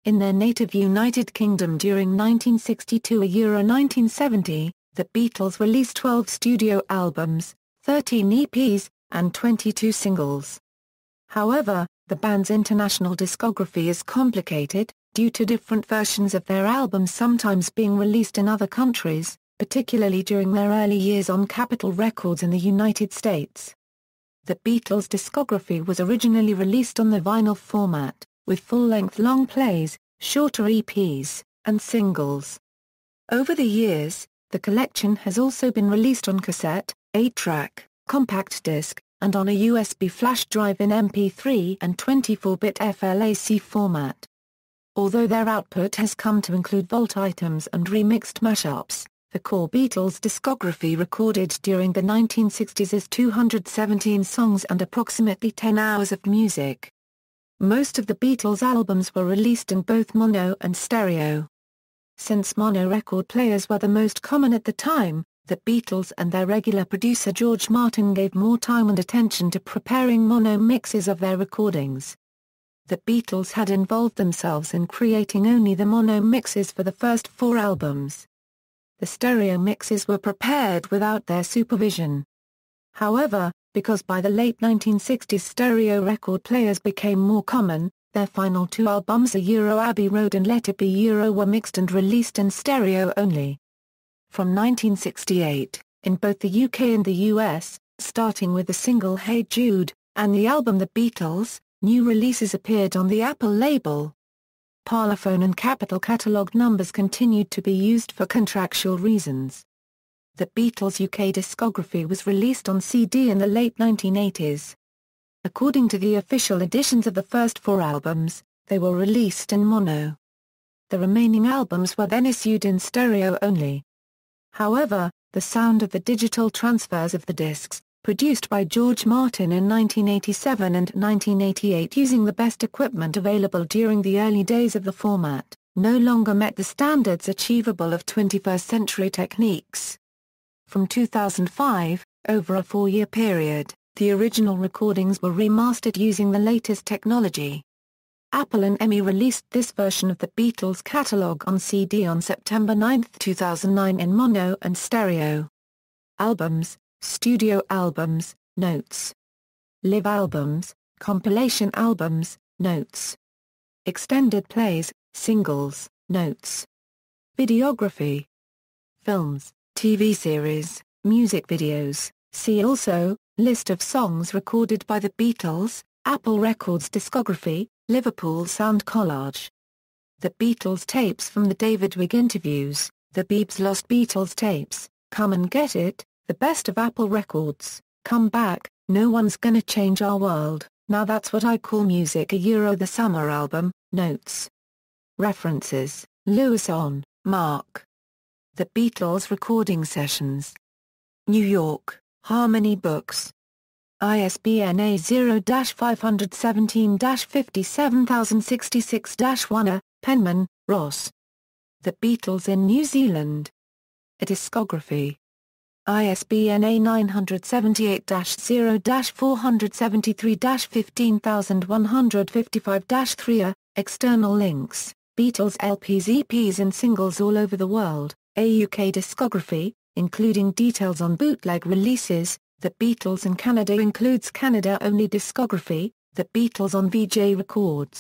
in their native United Kingdom during 1962 and 1970, the Beatles released 12 studio albums, 13 EPs, and 22 singles. However, the band's international discography is complicated, due to different versions of their albums sometimes being released in other countries, particularly during their early years on Capitol Records in the United States. The Beatles' discography was originally released on the vinyl format, with full-length long plays, shorter EPs, and singles. Over the years, the collection has also been released on cassette, 8-track, compact disc, and on a USB flash drive in MP3 and 24-bit FLAC format. Although their output has come to include vault items and remixed mashups, the core Beatles discography recorded during the 1960s is 217 songs and approximately 10 hours of music. Most of the Beatles albums were released in both mono and stereo. Since mono record players were the most common at the time, the Beatles and their regular producer George Martin gave more time and attention to preparing mono mixes of their recordings. The Beatles had involved themselves in creating only the mono mixes for the first 4 albums. The stereo mixes were prepared without their supervision. However, because by the late 1960s stereo record players became more common, their final 2 albums Abbey Road and Let It Be were mixed and released in stereo only. From 1968, in both the UK and the US, starting with the single Hey Jude, and the album The Beatles, new releases appeared on the Apple label. Parlophone and Capitol catalogue numbers continued to be used for contractual reasons. The Beatles' UK discography was released on CD in the late 1980s. According to the official editions of the first 4 albums, they were released in mono. The remaining albums were then issued in stereo only. However, the sound of the digital transfers of the discs, produced by George Martin in 1987 and 1988 using the best equipment available during the early days of the format, no longer met the standards achievable of 21st century techniques. From 2005, over a 4-year period, the original recordings were remastered using the latest technology. Apple and EMI released this version of the Beatles catalog on CD on September 9, 2009 in mono and stereo. Albums, studio albums, notes. Live albums, compilation albums, notes. Extended plays, singles, notes. Videography. Films, TV series, music videos. See also, list of songs recorded by the Beatles, Apple Records discography, Liverpool Sound Collage. The Beatles tapes from the David Wig interviews, the Beebs Lost Beatles tapes, Come and Get It, The Best of Apple Records, Come Back, No One's Gonna Change Our World, Now That's What I Call Music The Summer Album, Notes. References, Lewis on, Mark. The Beatles Recording Sessions. New York, Harmony Books. ISBN A0-517-57066-1. Penman, Ross. The Beatles in New Zealand. A Discography. ISBN A978-0-473-15155-3. External links, Beatles LPs, EPs and singles all over the world, a UK discography, including details on bootleg releases. The Beatles in Canada includes Canada-only discography, The Beatles on VJ Records.